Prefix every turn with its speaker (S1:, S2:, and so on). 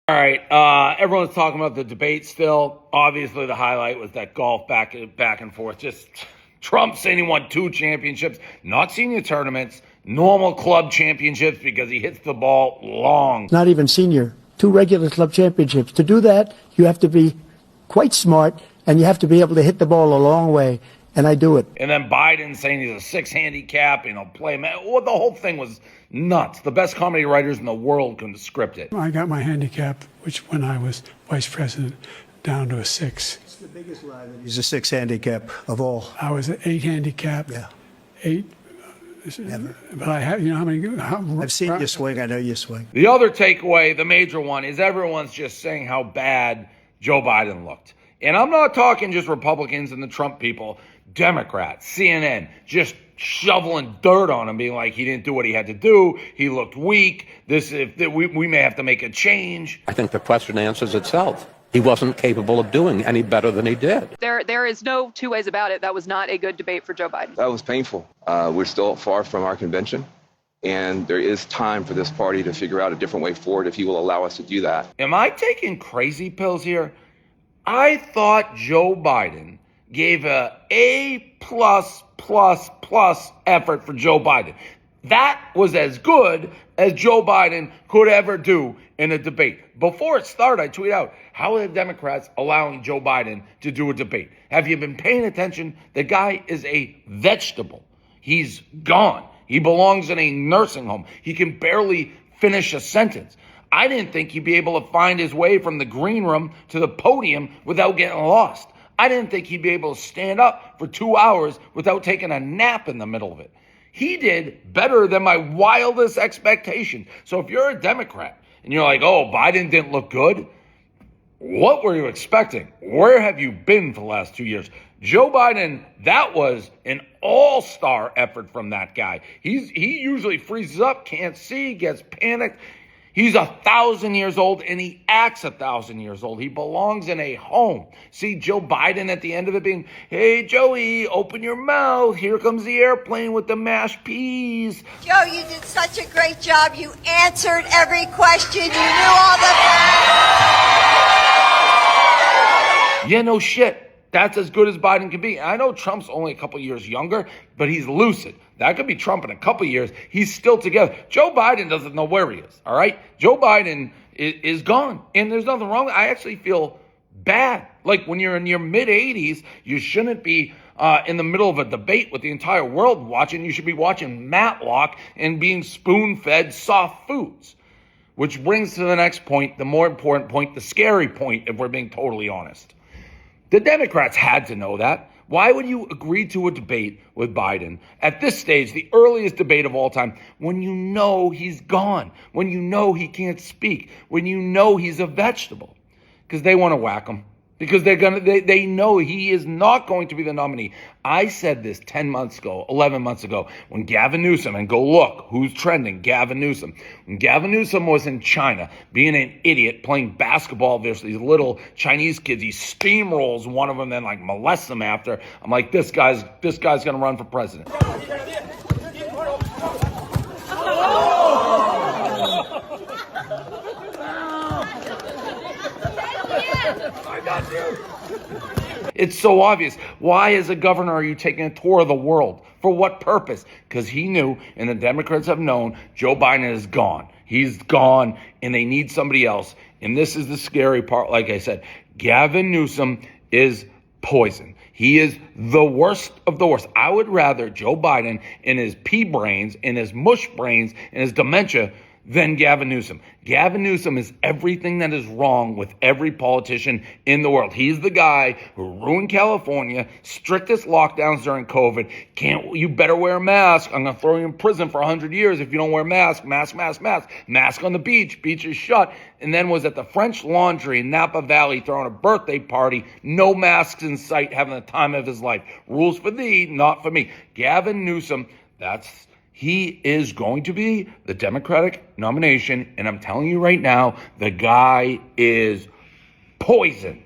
S1: All right, everyone's talking about the debate still. Obviously, the highlight was that golf back and forth. Just Trump saying he won 2 championships, not senior tournaments, normal club championships because he hits the ball long.
S2: Not even senior, 2 regular club championships. To do that, you have to be quite smart, and you have to be able to hit the ball a long way. And I do it.
S1: And then Biden saying he's a 6 handicap, play man. Well, the whole thing was nuts. The best comedy writers in the world couldn't script it.
S3: I got my handicap, which when I was vice president, down to a 6.
S2: It's the biggest lie that he's a 6 handicap of all.
S3: I was an 8 handicap.
S2: Yeah.
S3: 8.
S2: Never.
S3: But I have, how many?
S2: I've seen you swing. I know you swing.
S1: The other takeaway, the major one, is everyone's just saying how bad Joe Biden looked. And I'm not talking just Republicans and the Trump people. Democrats, CNN, just shoveling dirt on him, being like he didn't do what he had to do. He looked weak. We may have to make a change.
S4: I think the question answers itself. He wasn't capable of doing any better than he did.
S5: There is no 2 ways about it. That was not a good debate for Joe Biden.
S6: That was painful. We're still far from our convention, and there is time for this party to figure out a different way forward if he will allow us to do that.
S1: Am I taking crazy pills here? I thought Joe Biden gave A+++ effort for Joe Biden. That was as good as Joe Biden could ever do in a debate. Before it started, I tweeted out, how are the Democrats allowing Joe Biden to do a debate? Have you been paying attention? The guy is a vegetable. He's gone. He belongs in a nursing home. He can barely finish a sentence. I didn't think he'd be able to find his way from the green room to the podium without getting lost. I didn't think he'd be able to stand up for 2 hours without taking a nap in the middle of it. He did better than my wildest expectation. So if you're a Democrat and you're like, oh, Biden didn't look good, what were you expecting? Where have you been for the last 2 years? Joe Biden, that was an all-star effort from that guy. He usually freezes up, can't see, gets panicked. He's 1,000 years old, and he acts 1,000 years old. He belongs in a home. See Joe Biden at the end of it being, hey, Joey, open your mouth. Here comes the airplane with the mashed peas.
S7: Joe, you did such a great job. You answered every question. You knew all the...
S1: Yeah, no shit. That's as good as Biden can be. I know Trump's only a couple years younger, but he's lucid. That could be Trump in a couple years. He's still together. Joe Biden doesn't know where he is, all right? Joe Biden is gone, and there's nothing wrong. I actually feel bad. Like when you're in your mid-80s, you shouldn't be in the middle of a debate with the entire world watching. You should be watching Matlock and being spoon-fed soft foods. Which brings to the next point, the more important point, the scary point, if we're being totally honest. The Democrats had to know that. Why would you agree to a debate with Biden at this stage, the earliest debate of all time, when you know he's gone, when you know he can't speak, when you know he's a vegetable? Because they want to whack him. Because they know he is not going to be the nominee. I said this 10 months ago, 11 months ago, when Gavin Newsom, and go look who's trending, Gavin Newsom. When Gavin Newsom was in China, being an idiot, playing basketball with these little Chinese kids, he steamrolls one of them, then molests them after. I'm like, this guy's going to run for president. I got you. It's so obvious. Why, as a governor, are you taking a tour of the world? For what purpose? Because he knew, and the Democrats have known, Joe Biden is gone. He's gone, and they need somebody else. And this is the scary part. Like I said, Gavin Newsom is poison. He is the worst of the worst. I would rather Joe Biden in his pea brains, in his mush brains, in his dementia, than Gavin Newsom. Gavin Newsom is everything that is wrong with every politician in the world. He's the guy who ruined California, strictest lockdowns during COVID. You better wear a mask. I'm going to throw you in prison for 100 years if you don't wear a mask. Mask on the beach. Beach is shut. And then was at the French Laundry in Napa Valley throwing a birthday party. No masks in sight, having the time of his life. Rules for thee, not for me. Gavin Newsom, he is going to be the Democratic nomination, and I'm telling you right now, the guy is poison.